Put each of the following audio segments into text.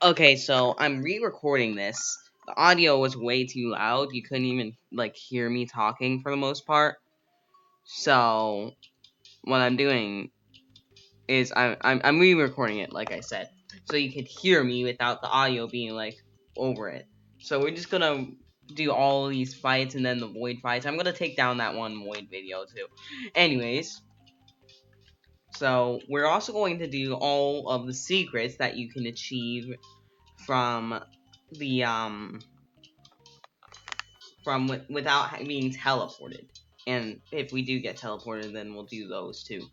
Okay, so I'm re-recording this. The audio was way too loud. You couldn't even hear me talking for the most part. So what I'm doing is I'm re-recording it, like I said, so you could hear me without the audio being over it. So we're just gonna do all these fights and then the void fights. I'm gonna take down that one void video too. Anyways, so we're also going to do all of the secrets that you can achieve from the without being teleported. And if we do get teleported, then we'll do those too.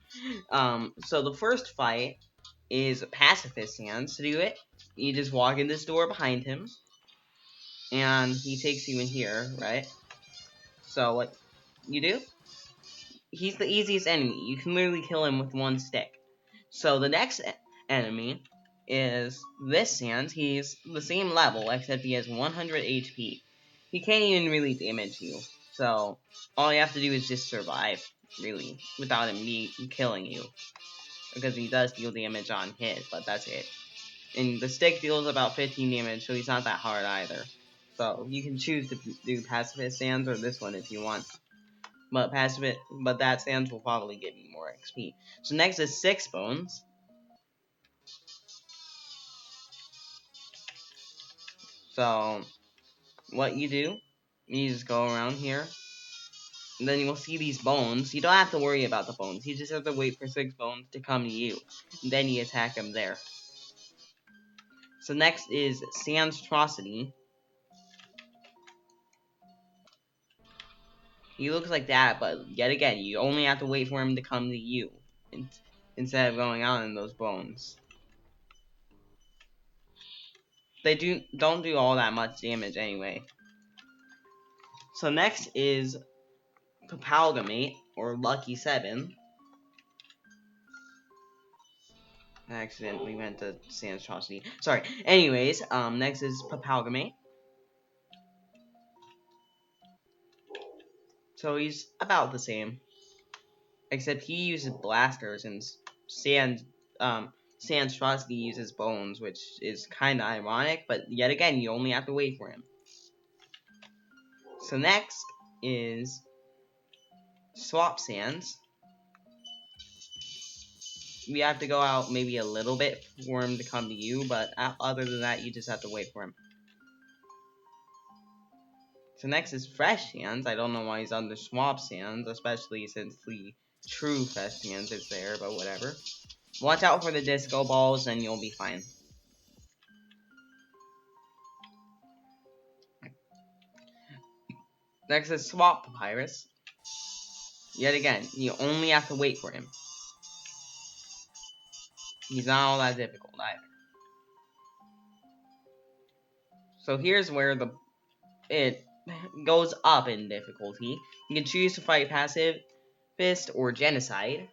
So the first fight is Pacifist Hands. To do it, you just walk in this door behind him, and he takes you in here, right? So what you do? He's the easiest enemy. You can literally kill him with one stick. So the next enemy is this Sans. He's the same level, except he has 100 HP. He can't even really damage you. So all you have to do is just survive, really, without him killing you. Because he does deal damage on hit, but that's it. And the stick deals about 15 damage, so he's not that hard either. So you can choose to do Pacifist Sans or this one if you want. But that Sans will probably give you more XP. So next is 6 Bones. So what you do, you just go around here, and then you will see these bones. You don't have to worry about the bones. You just have to wait for 6 bones to come to you. And then you attack them there. So next is Sanstrosity. He looks like that, but yet again, you only have to wait for him to come to you instead of going out in those bones. They don't do all that much damage anyway. So next is Papalgamate, or Lucky 7. I accidentally went to Sanstrosity. Sorry. Anyways, next is Papalgamate. So he's about the same. Except he uses blasters and Sanstrosity uses bones, which is kinda ironic, but yet again, you only have to wait for him. So next is Swap Sans. We have to go out maybe a little bit for him to come to you, but other than that, you just have to wait for him. So next is Fresh Sans. I don't know why he's under Swap Sans, especially since the true Fresh Sans is there, but whatever. Watch out for the disco balls and you'll be fine. Next is Swap Papyrus. Yet again, you only have to wait for him. He's not all that difficult either. So here's where it goes up in difficulty. You can choose to fight Pacifist or Genocide.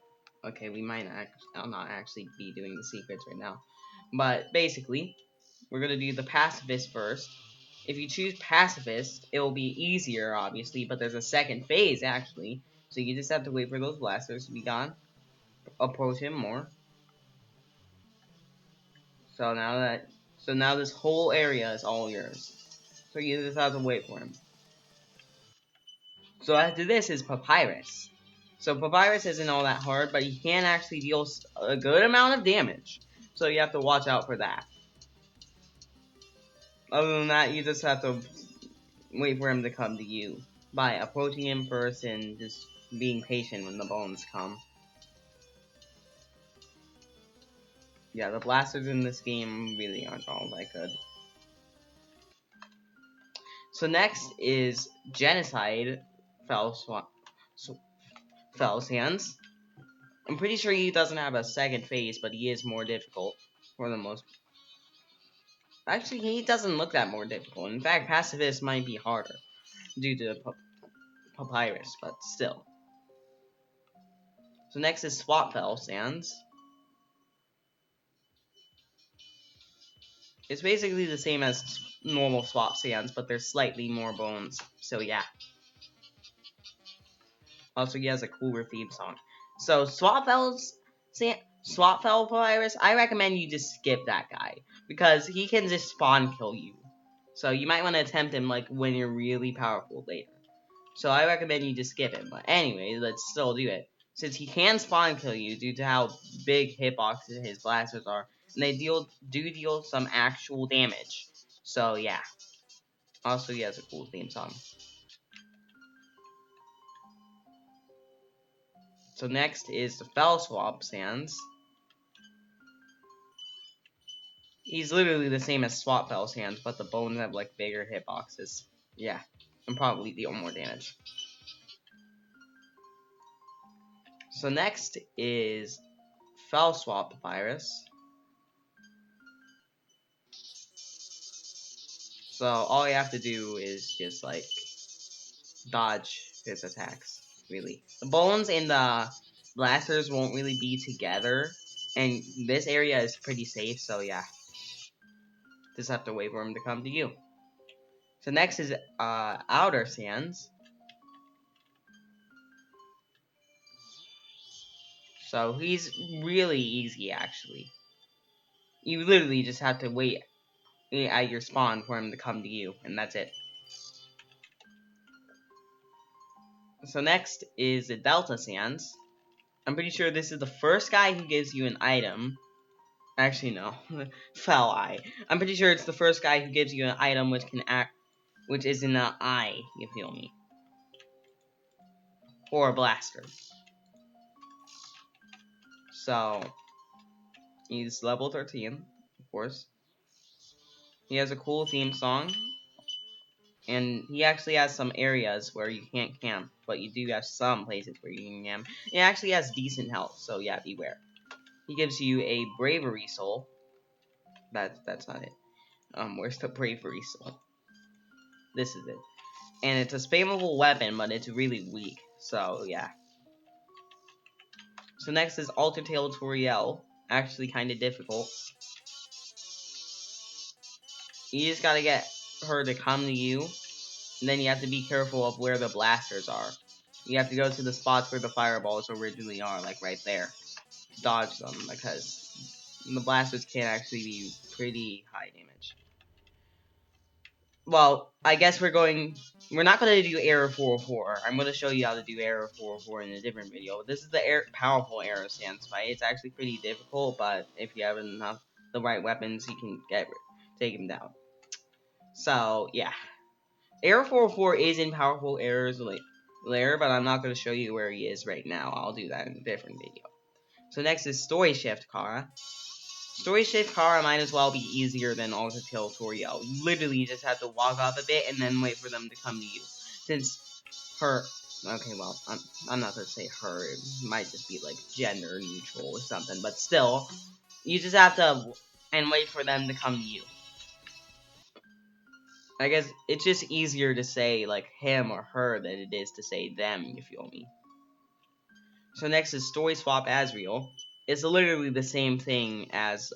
Okay, we might not actually be doing the secrets right now. But basically, we're going to do the Pacifist first. If you choose Pacifist, it will be easier, obviously, but there's a second phase, actually. So you just have to wait for those blasters to be gone. Approach him more. So now this whole area is all yours. So you just have to wait for him. So after this is Papyrus. So Papyrus isn't all that hard, but he can actually deal a good amount of damage. So you have to watch out for that. Other than that, you just have to wait for him to come to you by approaching him first and just being patient when the bones come. Yeah, the blasters in this game really aren't all that good. So next is Genocide Fell Sans. I'm pretty sure he doesn't have a second phase, but he is more difficult for the most. Actually, he doesn't look that more difficult. In fact, Pacifist might be harder due to Papyrus, but still. So next is Swap Fell Sans. It's basically the same as normal Swap Sans, but there's slightly more bones. So yeah. Also, he has a cooler theme song. So Swap Fell Swap Fell Virus, I recommend you just skip that guy because he can just spawn kill you. So you might want to attempt him like when you're really powerful later. So I recommend you just skip him. But anyway, let's still do it. Since he can spawn kill you due to how big hitboxes his blasters are, and they do deal some actual damage. So yeah. Also, he has a cool theme song. So next is the Fell Swap Sands. He's literally the same as Swap Fell Sands, but the bones have like bigger hitboxes. Yeah, and probably deal more damage. So next is Fell Swap Virus. So all you have to do is just like dodge his attacks, really. The bones and the blasters won't really be together, and this area is pretty safe, so yeah. Just have to wait for him to come to you. So next is Outer Sands. So he's really easy, actually. You literally just have to wait at your spawn for him to come to you, and that's it. So next is the Delta Sands. I'm pretty sure this is the first guy who gives you an item. Actually, no. Foul Eye. I'm pretty sure it's the first guy who gives you an item which can act, which is in an eye, you feel me. Or a blaster. So, he's level 13, of course. He has a cool theme song. And he actually has some areas where you can't camp, but you do have some places where you can camp. He actually has decent health, so yeah, beware. He gives you a bravery soul. That's not it. Where's the bravery soul? This is it. And it's a spammable weapon, but it's really weak. So yeah. So next is Alter Tail Toriel. Actually kind of difficult. You just gotta get her to come to you. And then you have to be careful of where the blasters are. You have to go to the spots where the fireballs originally are, like right there. Dodge them, because the blasters can actually be pretty high damage. Well, I guess we're not going to do Error 404. I'm going to show you how to do Error 404 in a different video. This is the powerful Arrow Stance fight. It's actually pretty difficult, but if you have enough the right weapons, you can take him down. So, yeah. Error 404 is in Powerful Error's lair, but I'm not going to show you where he is right now. I'll do that in a different video. So next is Story Shift Kara. Story Shift Kara might as well be easier than Alter Tail Toriel. You literally just have to walk up a bit and then wait for them to come to you. Since her... Okay, well, I'm not going to say her. It might just be, like, gender neutral or something. But still, you just have to... and wait for them to come to you. I guess it's just easier to say, like, him or her than it is to say them, you feel me. So next is Story Swap Asriel. It's literally the same thing as,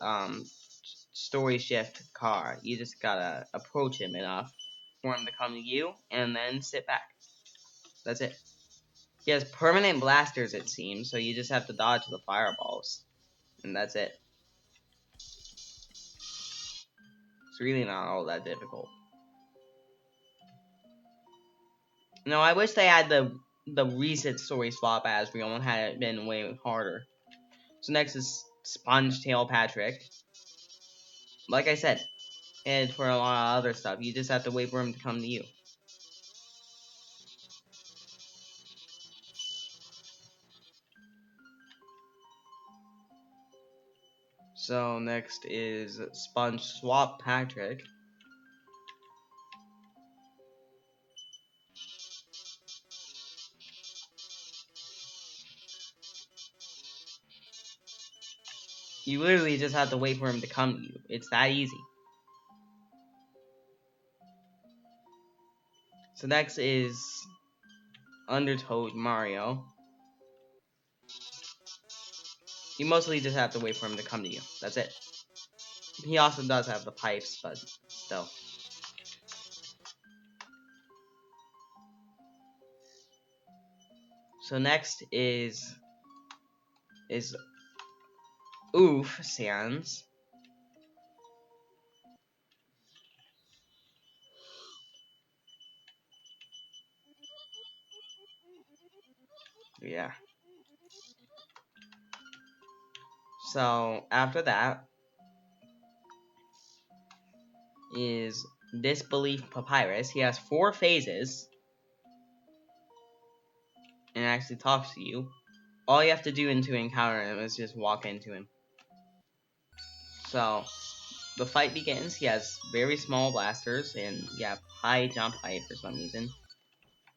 Story Shift Car. You just gotta approach him enough for him to come to you, and then sit back. That's it. He has permanent blasters, it seems, so you just have to dodge the fireballs. And that's it. It's really not all that difficult. No, I wish they had the recent Story Swap Asriel and had it been way harder. So next is Sponge Tail Patrick. Like I said, and for a lot of other stuff, you just have to wait for him to come to you. So next is Sponge Swap Patrick. You literally just have to wait for him to come to you. It's that easy. So next is Undertoad Mario. You mostly just have to wait for him to come to you. That's it. He also does have the pipes, but still. So next is Oof, Sans. Yeah. So after that is Disbelief Papyrus. He has 4 phases and actually talks to you. All you have to do to encounter him is just walk into him. So the fight begins. He has very small blasters and yeah, high jump height for some reason.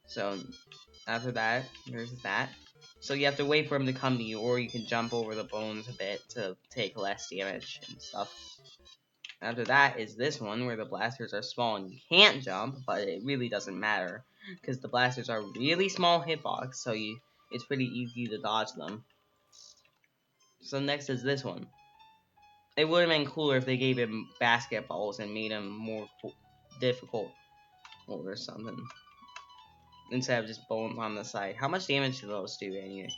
So after that, there's that. So you have to wait for him to come to you, or you can jump over the bones a bit to take less damage and stuff. After that is this one, where the blasters are small and you can't jump, but it really doesn't matter, because the blasters are really small hitbox, so it's pretty easy to dodge them. So next is this one. It would have been cooler if they gave him basketballs and made him more difficult or something, instead of just bones on the side. How much damage do those do anyway?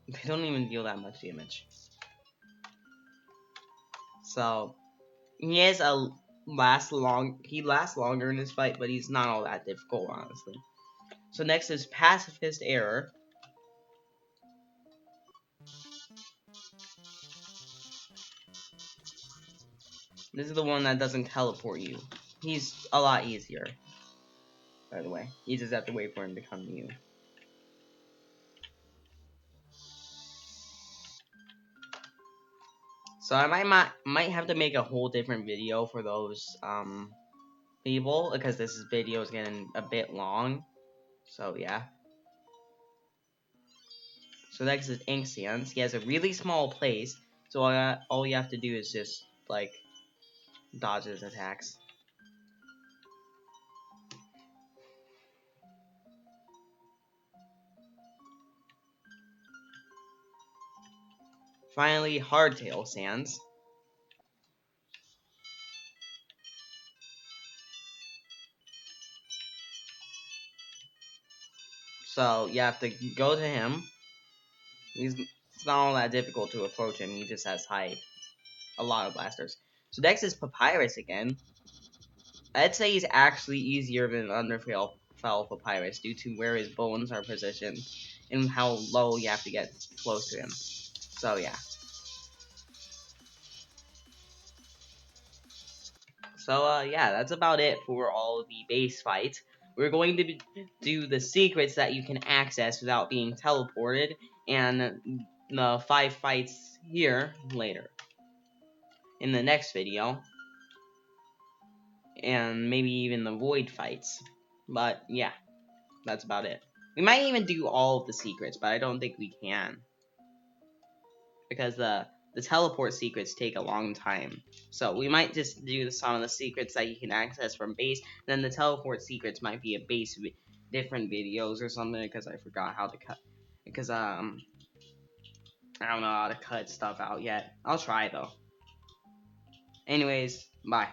They don't even deal that much damage. So he has he lasts longer in this fight, but he's not all that difficult, honestly. So next is Pacifist Error. This is the one that doesn't teleport you. He's a lot easier, by the way. You just have to wait for him to come to you. So I might have to make a whole different video for those people, because this video is getting a bit long. So yeah. So next is Inkstance. He has a really small place, so all you have to do is just like dodge his attacks. Finally, Hardtail Sans. So you have to go to him. It's not all that difficult to approach him. He just has a lot of blasters. So next is Papyrus again. I'd say he's actually easier than Underfell Papyrus due to where his bones are positioned and how low you have to get close to him. So yeah. So yeah, that's about it for all the base fights. We're going to do the secrets that you can access without being teleported, and the 5 fights here later in the next video, and maybe even the void fights. But yeah, that's about it. We might even do all of the secrets, but I don't think we can, because the teleport secrets take a long time. So we might just do some of the secrets that you can access from base. Then the teleport secrets might be a base different videos or something, because I forgot how to cut. Because I don't know how to cut stuff out yet. I'll try though. Anyways, bye.